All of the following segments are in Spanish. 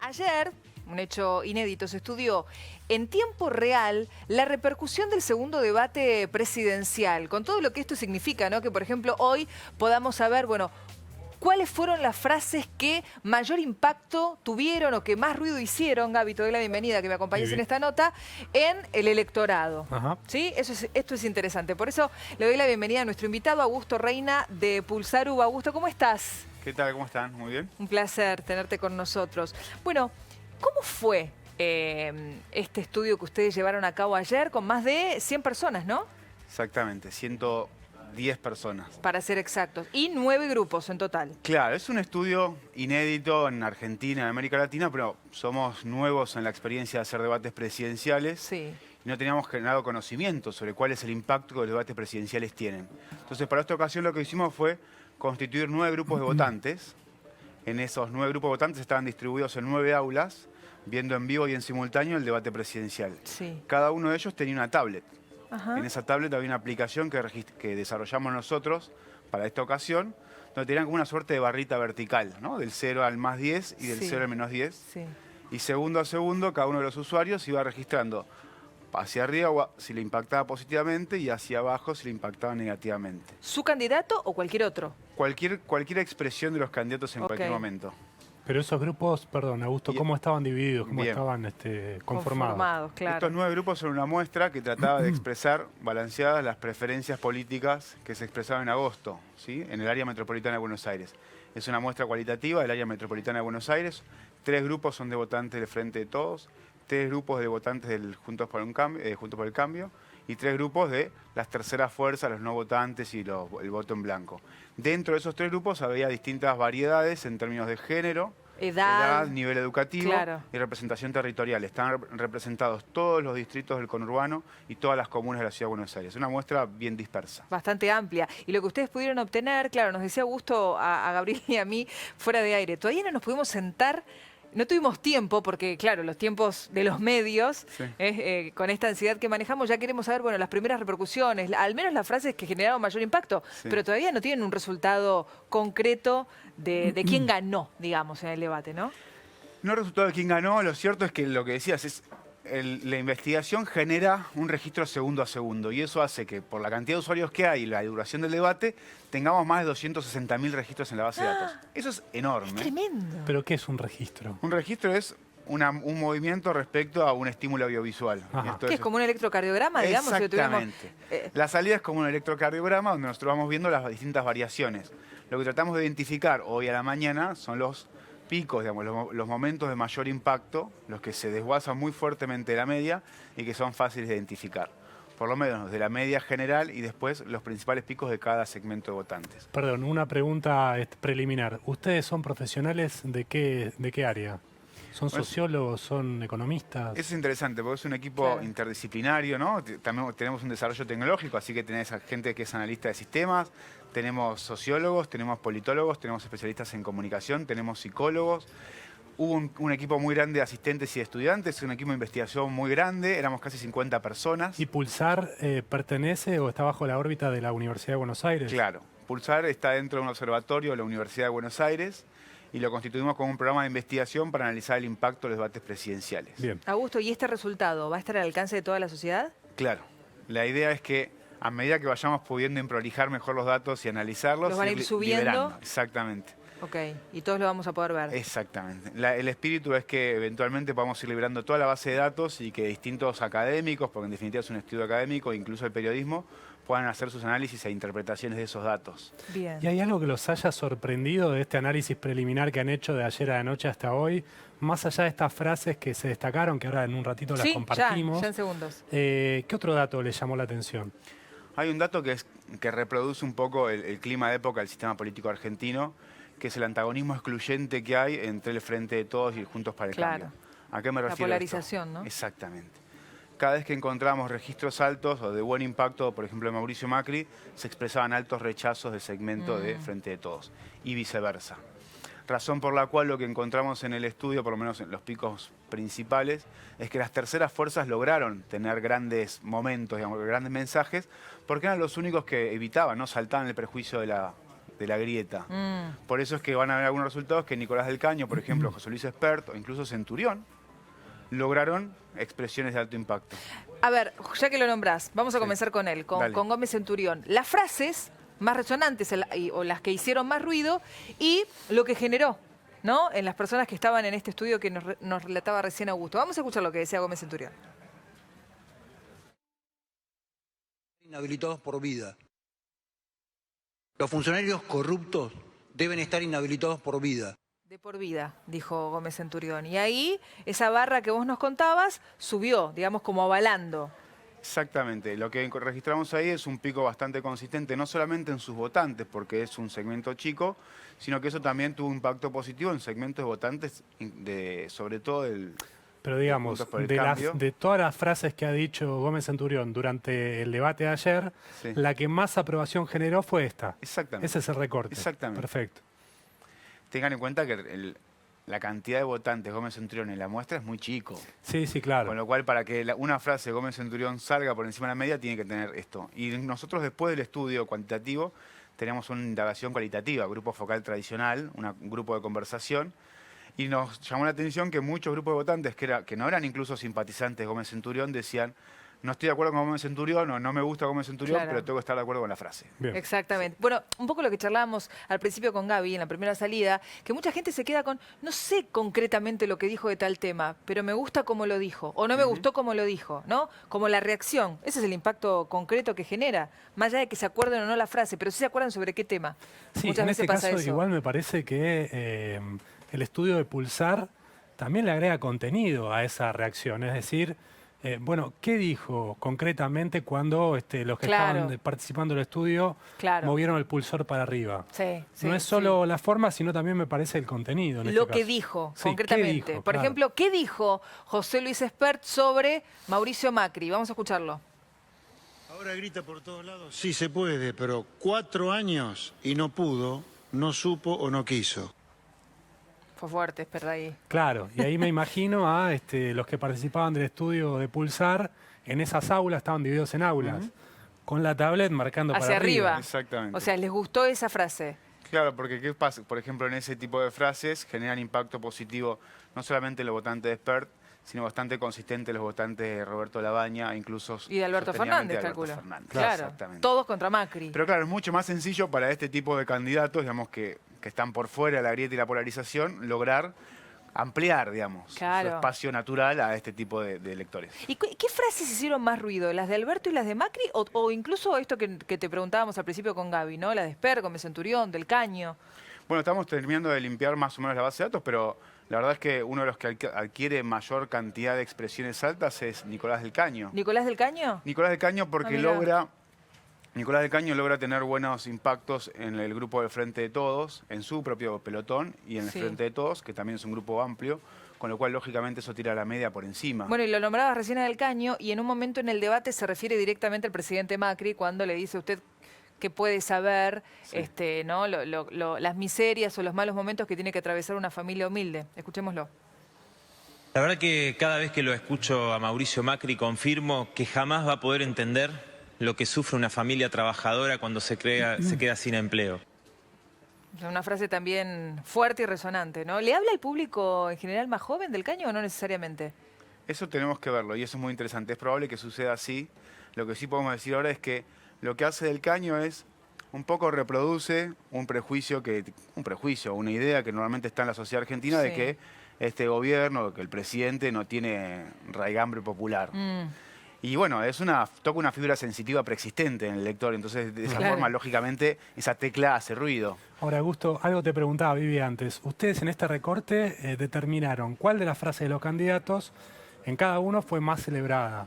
Ayer, un hecho inédito, se estudió en tiempo real la repercusión del segundo debate presidencial, con todo lo que esto significa, ¿no? Que, por ejemplo, hoy podamos saber, bueno, ¿cuáles fueron las frases que mayor impacto tuvieron o que más ruido hicieron? Gaby, te doy la bienvenida, que me acompañes en esta nota, en el electorado. Ajá. ¿Sí? Esto es interesante. Por eso le doy la bienvenida a nuestro invitado, Augusto Reina, de Pulsar UBA. Augusto, ¿cómo estás? ¿Qué tal? ¿Cómo están? Muy bien. Un placer tenerte con nosotros. Bueno, ¿cómo fue este estudio que ustedes llevaron a cabo ayer con más de 100 personas, no? Exactamente, 110 personas. Para ser exactos. Y 9 grupos en total. Claro, es un estudio inédito en Argentina, en América Latina, pero somos nuevos en la experiencia de hacer debates presidenciales. Sí. Y no teníamos generado conocimiento sobre cuál es el impacto que los debates presidenciales tienen. Entonces, para esta ocasión lo que hicimos fue constituir 9 grupos de votantes. En esos 9 grupos de votantes estaban distribuidos en 9 aulas, viendo en vivo y en simultáneo el debate presidencial. Sí. Cada uno de ellos tenía una tablet. Ajá. En esa tablet había una aplicación que desarrollamos nosotros para esta ocasión, donde tenían como una suerte de barrita vertical, ¿no? Del 0 al más 10 y del Sí. 0 al menos 10. Sí. Y segundo a segundo, cada uno de los usuarios iba registrando hacia arriba si le impactaba positivamente y hacia abajo si le impactaba negativamente. ¿Su candidato o cualquier otro? Cualquier expresión de los candidatos en cualquier Ok. momento. Pero esos grupos, perdón, Augusto, ¿cómo estaban divididos? ¿Cómo Bien. estaban conformados? Claro. Estos 9 grupos son una muestra que trataba de expresar balanceadas las preferencias políticas que se expresaban en agosto, ¿sí? En el área metropolitana de Buenos Aires. Es una muestra cualitativa del área metropolitana de Buenos Aires. 3 grupos son de votantes del Frente de Todos, 3 grupos de votantes del Juntos por el Cambio y 3 grupos de las terceras fuerzas, los no votantes y el voto en blanco. Dentro de esos 3 grupos había distintas variedades en términos de género, Edad, nivel educativo claro, y representación territorial. Están representados todos los distritos del conurbano y todas las comunas de la Ciudad de Buenos Aires. Una muestra bien dispersa. bastante amplia. Y lo que ustedes pudieron obtener, claro, nos decía Augusto a Gabriel y a mí fuera de aire. Todavía no nos pudimos sentar. No tuvimos tiempo porque, claro, los tiempos de los medios, Sí. con esta ansiedad que manejamos, ya queremos saber, bueno, las primeras repercusiones, al menos las frases que generaron mayor impacto, Sí. pero todavía no tienen un resultado concreto de quién ganó, digamos, en el debate, ¿no? No el resultado de quién ganó, lo cierto es que lo que decías es la investigación genera un registro segundo a segundo y eso hace que por la cantidad de usuarios que hay y la duración del debate tengamos más de 260.000 registros en la base de datos. Eso es enorme. Es tremendo. ¿Pero qué es un registro? Un registro es un movimiento respecto a un estímulo audiovisual. Ajá. Esto ¿Qué es como un electrocardiograma, digamos? Si lo tuviéramos- Exactamente. La salida es como un electrocardiograma donde nosotros vamos viendo las distintas variaciones. Lo que tratamos de identificar hoy a la mañana son los picos, digamos, los momentos de mayor impacto, los que se desguazan muy fuertemente de la media y que son fáciles de identificar. Por lo menos de la media general y después los principales picos de cada segmento de votantes. Perdón, una pregunta preliminar. ¿Ustedes son profesionales de qué área? ¿Son Pues, sociólogos? ¿Son economistas? Eso es interesante porque es un equipo Claro. interdisciplinario, ¿no? También tenemos un desarrollo tecnológico, así que tenés a gente que es analista de sistemas, tenemos sociólogos, tenemos politólogos, tenemos especialistas en comunicación, tenemos psicólogos. Hubo un equipo muy grande de asistentes y de estudiantes, un equipo de investigación muy grande, éramos casi 50 personas. ¿Y Pulsar pertenece o está bajo la órbita de la Universidad de Buenos Aires? Claro, Pulsar está dentro de un observatorio de la Universidad de Buenos Aires y lo constituimos como un programa de investigación para analizar el impacto de los debates presidenciales. Bien. Augusto, ¿y este resultado va a estar al alcance de toda la sociedad? Claro, la idea es que a medida que vayamos pudiendo improlijar mejor los datos y analizarlos, Los van a ir subiendo. liberando. Exactamente, Ok, y todos lo vamos a poder ver. exactamente. El espíritu es que eventualmente podamos ir liberando toda la base de datos y que distintos académicos, porque en definitiva es un estudio académico, incluso el periodismo, puedan hacer sus análisis e interpretaciones de esos datos. Bien. ¿Y hay algo que los haya sorprendido de este análisis preliminar que han hecho de ayer a la noche hasta hoy? Más allá de estas frases que se destacaron, que ahora en un ratito las Sí, compartimos. ya en segundos. ¿Qué otro dato les llamó la atención? Hay un dato que reproduce un poco el clima de época del sistema político argentino, que es el antagonismo excluyente que hay entre el Frente de Todos y el Juntos para el Claro. Cambio. ¿A qué me La refiero? polarización, ¿no? Exactamente. Cada vez que encontramos registros altos o de buen impacto, por ejemplo, de Mauricio Macri, se expresaban altos rechazos del segmento de Frente de Todos y viceversa. Razón por la cual lo que encontramos en el estudio, por lo menos en los picos principales, es que las terceras fuerzas lograron tener grandes momentos, digamos, grandes mensajes, porque eran los únicos que evitaban, no saltaban el prejuicio de de la grieta. Por eso es que van a haber algunos resultados que Nicolás del Caño, por ejemplo, José Luis Espert o incluso Centurión, lograron expresiones de alto impacto. A ver, ya que lo nombrás, vamos a comenzar con él, con Gómez Centurión. Las frases más resonantes o las que hicieron más ruido y lo que generó, ¿no?, en las personas que estaban en este estudio que nos relataba recién Augusto. Vamos a escuchar lo que decía Gómez Centurión. Inhabilitados por vida. Los funcionarios corruptos deben estar inhabilitados por vida. De por vida, dijo Gómez Centurión. Y ahí, esa barra que vos nos contabas subió, digamos, como avalando. Exactamente. Lo que registramos ahí es un pico bastante consistente, no solamente en sus votantes, porque es un segmento chico, sino que eso también tuvo un impacto positivo en segmentos de votantes, sobre todo del... Pero digamos, de todas las frases que ha dicho Gómez Centurión durante el debate de ayer, la que más aprobación generó fue esta. Exactamente. Ese es el recorte. Exactamente. Perfecto. Tengan en cuenta que la cantidad de votantes Gómez Centurión en la muestra es muy chico. Sí, sí, claro. Con lo cual, para que una frase de Gómez Centurión salga por encima de la media, tiene que tener esto. Y nosotros, después del estudio cuantitativo, tenemos una indagación cualitativa, grupo focal tradicional, un grupo de conversación, y nos llamó la atención que muchos grupos de votantes que no eran incluso simpatizantes de Gómez Centurión decían: no estoy de acuerdo con Gómez Centurión o no me gusta Gómez Centurión, pero tengo que estar de acuerdo con la frase. Bien. Exactamente. Bueno, un poco lo que charlábamos al principio con Gaby en la primera salida, que mucha gente se queda con, no sé concretamente lo que dijo de tal tema, pero me gusta cómo lo dijo, o no me gustó cómo lo dijo, ¿no? Como la reacción. Ese es el impacto concreto que genera, más allá de que se acuerden o no la frase, pero sí se acuerdan sobre qué tema. Sí, Muchas en veces este pasa caso eso. igual me parece que el estudio de Pulsar también le agrega contenido a esa reacción, es decir... bueno, ¿qué dijo concretamente cuando los que estaban participando del estudio movieron el pulsor para arriba? No es solo la forma, sino también me parece el contenido. En lo este que caso. dijo, Sí, concretamente. ¿qué dijo? Por ejemplo, ¿qué dijo José Luis Espert sobre Mauricio Macri? Vamos a escucharlo. Ahora grita por todos lados. Sí se puede, pero 4 años y no pudo, no supo o no quiso. Fue fuerte, Espert ahí. Claro, y ahí me imagino a los que participaban del estudio de Pulsar, en esas aulas, estaban divididos en aulas, con la tablet marcando hacia para arriba. Exactamente. O sea, ¿les gustó esa frase? Claro, porque ¿qué pasa? Por ejemplo, en ese tipo de frases generan impacto positivo no solamente en los votantes de Espert, sino bastante consistente en los votantes de Roberto Labaña, incluso... Y de Alberto Fernández, calculo. Claro, todos contra Macri. Pero claro, es mucho más sencillo para este tipo de candidatos, digamos, que están por fuera de la grieta y la polarización, lograr ampliar, digamos, su espacio natural a este tipo de electores. ¿Y qué frases hicieron más ruido? ¿Las de Alberto y las de Macri? ¿O incluso esto que te preguntábamos al principio con Gaby, ¿no? Las de Espert, Gómez Centurión, del Caño. Bueno, estamos terminando de limpiar más o menos la base de datos, pero la verdad es que uno de los que adquiere mayor cantidad de expresiones altas es Nicolás del Caño. ¿Nicolás del Caño? Nicolás del Caño porque Nicolás del Caño logra tener buenos impactos en el grupo del Frente de Todos, en su propio pelotón y en el Frente de Todos, que también es un grupo amplio, con lo cual lógicamente eso tira la media por encima. Bueno, y lo nombrabas recién a del Caño, y en un momento en el debate se refiere directamente al presidente Macri cuando le dice a usted que puede saber ¿no? las miserias o los malos momentos que tiene que atravesar una familia humilde. Escuchémoslo. La verdad que cada vez que lo escucho a Mauricio Macri confirmo que jamás va a poder entender lo que sufre una familia trabajadora cuando se queda sin empleo. Una frase también fuerte y resonante, ¿no? ¿Le habla al público en general más joven del Caño o no necesariamente? Eso tenemos que verlo y eso es muy interesante. Es probable que suceda así. Lo que sí podemos decir ahora es que lo que hace del Caño es un poco reproduce un prejuicio, una idea que normalmente está en la sociedad argentina de que este gobierno, que el presidente no tiene raigambre popular. Y bueno, toca una fibra sensitiva preexistente en el lector, entonces de esa forma, lógicamente, esa tecla hace ruido. Ahora, Augusto, algo te preguntaba, Vivi, antes. Ustedes en este recorte determinaron cuál de las frases de los candidatos en cada uno fue más celebrada.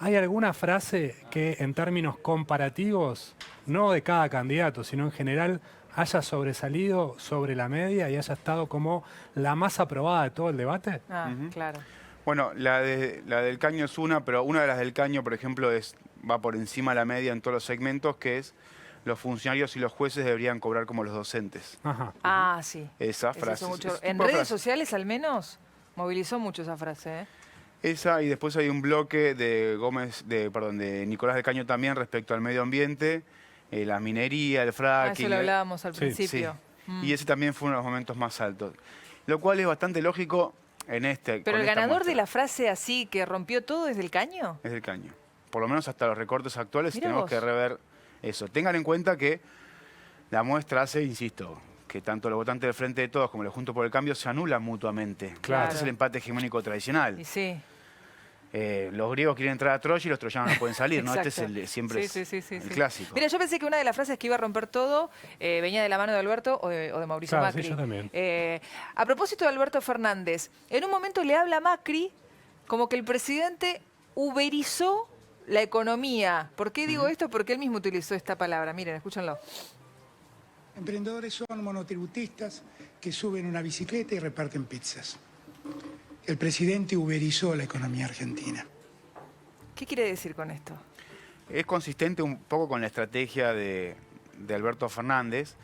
¿Hay alguna frase que en términos comparativos, no de cada candidato, sino en general, haya sobresalido sobre la media y haya estado como la más aprobada de todo el debate? Claro. Bueno, la del Caño es una, pero una de las del Caño, por ejemplo, va por encima de la media en todos los segmentos, que es los funcionarios y los jueces deberían cobrar como los docentes. Sí. Esa frase. En redes sociales, al menos, movilizó mucho esa frase, Esa, y después hay un bloque de Nicolás del Caño también respecto al medio ambiente, la minería, el Ah, fracking. eso lo hablábamos al Sí, principio. Sí. Y ese también fue uno de los momentos más altos. Lo cual es bastante lógico en este. Pero con el esta ganador muestra. de la frase así que rompió todo es del Caño. Es del Caño. Por lo menos hasta los recortes actuales Mirá tenemos vos. que rever eso. Tengan en cuenta que la muestra hace, insisto, que tanto los votantes del Frente de Todos como los Juntos por el Cambio se anulan mutuamente. Claro. Este es el empate hegemónico tradicional. Y sí. Los griegos quieren entrar a Troya y los troyanos no pueden salir, ¿no? Este es Exacto. siempre Sí, sí, sí, el sí. clásico. Mira, yo pensé que una de las frases que iba a romper todo venía de la mano de Alberto o de Mauricio Claro, sí, Macri. yo también. A propósito de Alberto Fernández, en un momento le habla a Macri como que el presidente uberizó la economía. ¿Por qué digo esto? Porque él mismo utilizó esta palabra. Miren, escúchenlo. Emprendedores son monotributistas que suben una bicicleta y reparten pizzas. El presidente uberizó la economía argentina. ¿Qué quiere decir con esto? Es consistente un poco con la estrategia de Alberto Fernández,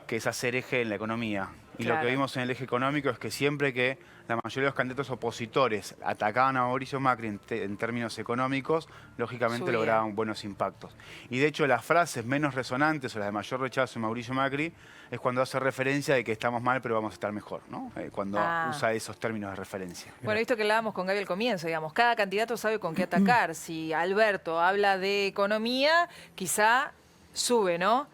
que es hacer eje en la economía. Y lo Claro. que vimos en el eje económico es que siempre que la mayoría de los candidatos opositores atacaban a Mauricio Macri en términos económicos, lógicamente Subía. lograban buenos impactos. Y de hecho las frases menos resonantes o las de mayor rechazo de Mauricio Macri es cuando hace referencia de que estamos mal pero vamos a estar mejor, ¿no? Cuando usa esos términos de referencia. Bueno, esto que hablábamos con Gaby al comienzo, digamos, cada candidato sabe con qué atacar. Si Alberto habla de economía, quizá sube, ¿no?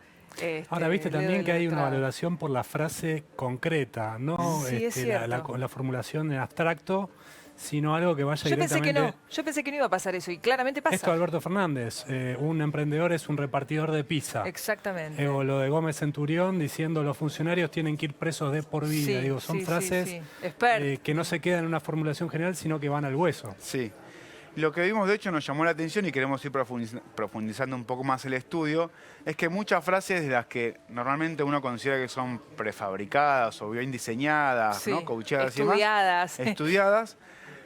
Ahora, viste el dedo también del que hay una electorado. valoración por la frase concreta, no Sí, es cierto. la formulación en abstracto, sino algo que vaya Yo pensé directamente... que no, yo pensé que no iba a pasar eso y claramente pasa. Esto de Alberto Fernández, un emprendedor es un repartidor de pizza. Exactamente. O lo de Gómez Centurión diciendo los funcionarios tienen que ir presos de por vida. Sí, Digo, son sí, frases sí, sí. Expert. que no se quedan en una formulación general, sino que van al hueso. Sí. Lo que vimos, de hecho, nos llamó la atención y queremos ir profundizando un poco más el estudio, es que muchas frases de las que normalmente uno considera que son prefabricadas o bien diseñadas, Sí, ¿no? Coacheadas estudiadas. y demás, estudiadas,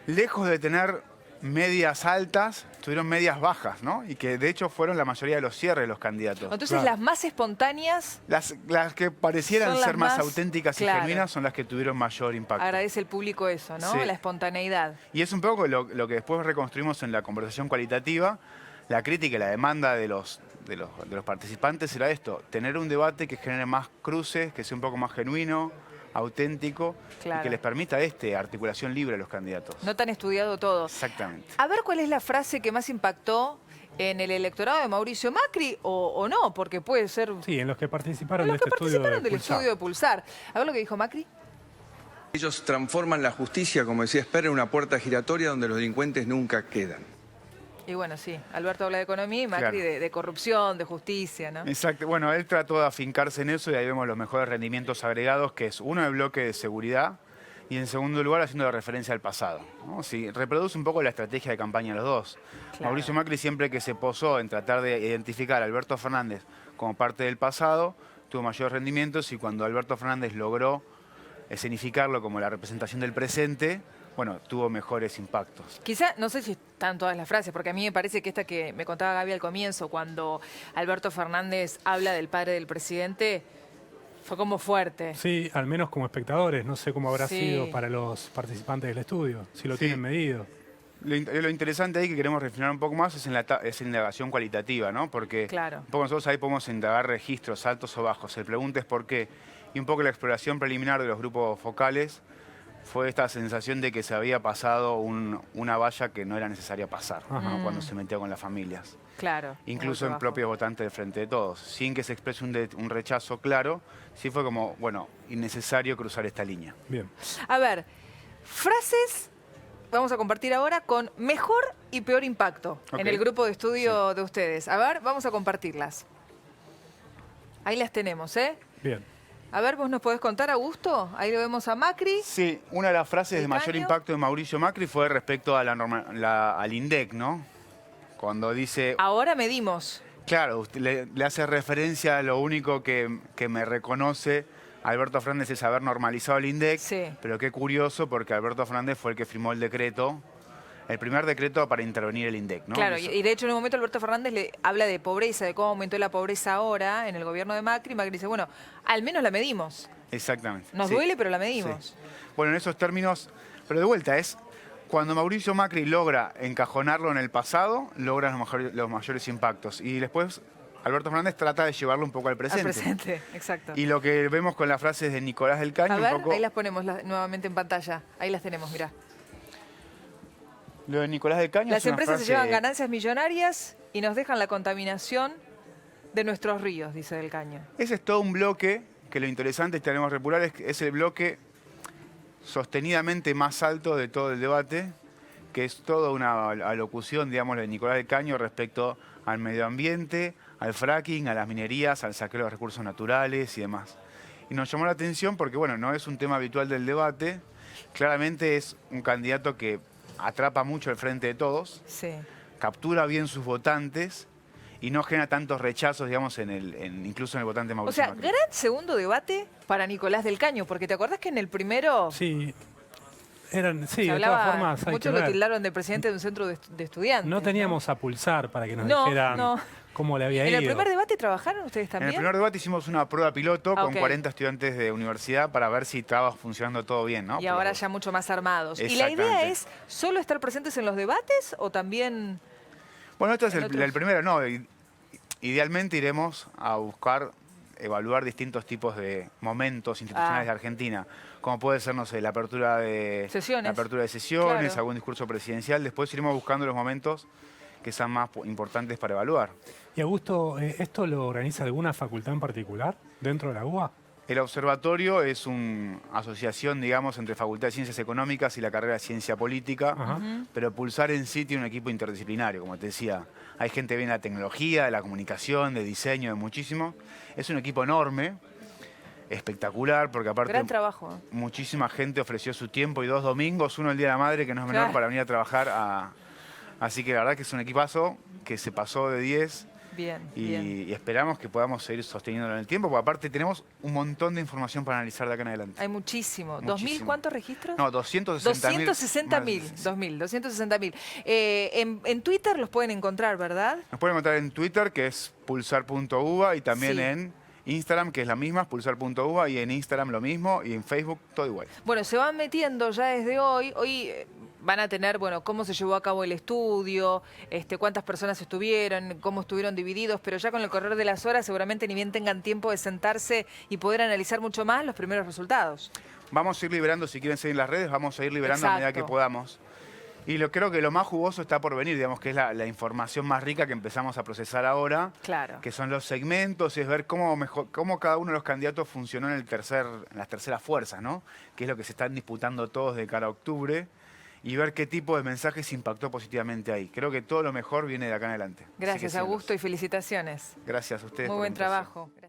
lejos de tener medias altas, tuvieron medias bajas, ¿no? Y que de hecho fueron la mayoría de los cierres de los candidatos. Entonces Claro. las más espontáneas Las que parecieran Son las ser más más, auténticas claro. y genuinas son las que tuvieron mayor impacto. agradece el público eso, ¿no? Sí. La espontaneidad. Y es un poco lo que después reconstruimos en la conversación cualitativa. La crítica y la demanda de los participantes era esto, tener un debate que genere más cruces, que sea un poco más genuino, auténtico, Claro. y que les permita articulación libre a los candidatos. No tan estudiado todo. Exactamente. A ver cuál es la frase que más impactó en el electorado de Mauricio Macri o no, porque puede ser Sí, en los que participaron los de que este estudio participaron de del Pulsar. estudio de Pulsar. A ver lo que dijo Macri. Ellos transforman la justicia, como decía Esper, en una puerta giratoria donde los delincuentes nunca quedan. Y bueno, sí, Alberto habla de economía y Macri Claro. de corrupción, de justicia, ¿no? Exacto. Bueno, él trató de afincarse en eso y ahí vemos los mejores rendimientos agregados, que es uno, el bloque de seguridad, y en segundo lugar, haciendo referencia al pasado, ¿no? Sí, reproduce un poco la estrategia de campaña de los dos. Claro. Mauricio Macri siempre que se posó en tratar de identificar a Alberto Fernández como parte del pasado, tuvo mayores rendimientos y cuando Alberto Fernández logró escenificarlo como la representación del presente, bueno, tuvo mejores impactos. Quizá, no sé si están todas las frases, porque a mí me parece que esta que me contaba Gaby al comienzo, cuando Alberto Fernández habla del padre del presidente, fue como fuerte. Sí, al menos como espectadores. No sé cómo habrá Sí. sido para los participantes del estudio, si lo Sí. tienen medido. Lo interesante ahí que queremos refinar un poco más es en la indagación cualitativa, ¿no? Porque Claro. un poco nosotros ahí podemos indagar registros altos o bajos. El pregunta es por qué. Y un poco la exploración preliminar de los grupos focales fue esta sensación de que se había pasado una valla que no era necesaria pasar, ¿no? Cuando se metió con las familias. Claro. Incluso un en trabajo. propios votantes del Frente de Todos. Sin que se exprese un rechazo claro, sí fue como, bueno, innecesario cruzar esta línea. Bien. A ver, frases vamos a compartir ahora con mejor y peor impacto en Ok. el grupo de estudio de ustedes. A ver, vamos a compartirlas. Ahí las tenemos, ¿eh? Bien. A ver, ¿vos nos podés contar, Augusto? Ahí lo vemos a Macri. Sí, una de las frases ¿El de mayor caño? impacto de Mauricio Macri fue respecto a al INDEC, ¿no? Cuando dice, Ahora medimos. claro, usted le hace referencia a lo único que me reconoce Alberto Fernández es haber normalizado el INDEC, Sí. pero qué curioso porque Alberto Fernández fue el que firmó el decreto, el primer decreto para intervenir el INDEC, ¿no? Claro, Eso. y de hecho en un momento Alberto Fernández le habla de pobreza, de cómo aumentó la pobreza ahora en el gobierno de Macri. Macri dice, bueno, al menos la medimos. Exactamente. Nos sí. duele, pero la medimos. Sí. Bueno, en esos términos, pero de vuelta es, cuando Mauricio Macri logra encajonarlo en el pasado, logra los mayores impactos. Y después Alberto Fernández trata de llevarlo un poco al Al presente. presente, exacto. Y lo que vemos con las frases de Nicolás del Caño, A ver, un poco... ahí las ponemos nuevamente en pantalla. Ahí las tenemos, mirá. Lo de Nicolás del Caño Las es una empresas se frase- llevan ganancias millonarias y nos dejan la contaminación de nuestros ríos, dice Del Caño. Ese es todo un bloque, que lo interesante, tenemos Repular, es el bloque sostenidamente más alto de todo el debate, que es toda una alocución, digamos, de Nicolás del Caño respecto al medio ambiente, al fracking, a las minerías, al saqueo de los recursos naturales y demás. Y nos llamó la atención porque, bueno, no es un tema habitual del debate, claramente es un candidato que atrapa mucho el frente de todos, Sí. captura bien sus votantes y no genera tantos rechazos, digamos, incluso en el votante O Mauricio sea, Macri. gran segundo debate para Nicolás del Caño, porque ¿te acordás que en el primero Sí, se de hablaba, todas formas hay que muchos lo ver. tildaron de presidente de un centro de estudiantes? No teníamos a pulsar para que nos No, dijeran no. cómo le había ¿En ido. el primer debate trabajaron ustedes En también? el primer debate hicimos una prueba piloto Ah, con ok. 40 estudiantes de universidad para ver si estaba funcionando todo bien, ¿no? Y ahora Pero- ya mucho más armados. ¿Y la idea Exactamente. es solo estar presentes en los debates o también...? Bueno, esto es en el otros- primero, no. Idealmente iremos a buscar evaluar distintos tipos de momentos institucionales Ah. de Argentina, como puede ser, no sé, la apertura de Sesiones. la apertura de sesiones, Claro. algún discurso presidencial. Después iremos buscando los momentos que sean más importantes para evaluar. Y Augusto, ¿esto lo organiza alguna facultad en particular dentro de la UBA? El observatorio es una asociación, digamos, entre Facultad de Ciencias Económicas y la carrera de Ciencia Política, Ajá. pero Pulsar en sí tiene un equipo interdisciplinario, como te decía. Hay gente que viene de la tecnología, de la comunicación, de diseño, de muchísimo. Es un equipo enorme, espectacular, porque aparte Gran trabajo. muchísima gente ofreció su tiempo y 2 domingos, uno el Día de la Madre, que no es menor, Claro. para venir a trabajar. Así que la verdad que es un equipazo que se pasó de 10. Bien, Y, bien. y esperamos que podamos seguir sosteniéndolo en el tiempo, porque aparte tenemos un montón de información para analizar de acá en adelante. Hay muchísimo. Muchísimo. ¿2.000 cuántos registros? No, 260.000. 260.000. 2.000. En Twitter los pueden encontrar, ¿verdad? Nos pueden encontrar en Twitter, que es pulsar.uva, y también Sí. en Instagram, que es la misma, pulsar.uva, y en Instagram lo mismo, y en Facebook todo igual. Bueno, se van metiendo ya desde hoy. Hoy van a tener, bueno, cómo se llevó a cabo el estudio, cuántas personas estuvieron, cómo estuvieron divididos, pero ya con el correr de las horas seguramente ni bien tengan tiempo de sentarse y poder analizar mucho más los primeros resultados. Vamos a ir liberando, si quieren seguir las redes, vamos a ir liberando a medida que Exacto. podamos. Y creo que lo más jugoso está por venir, digamos, que es la información más rica que empezamos a procesar ahora. Claro. Que son los segmentos, es ver cómo cada uno de los candidatos funcionó en las terceras fuerzas, ¿no? Que es lo que se están disputando todos de cara a octubre, y ver qué tipo de mensajes impactó positivamente ahí. Creo que todo lo mejor viene de acá en adelante. Así que Gracias, síganos. Augusto, y felicitaciones. Gracias a ustedes. Muy por la buen invitación. trabajo.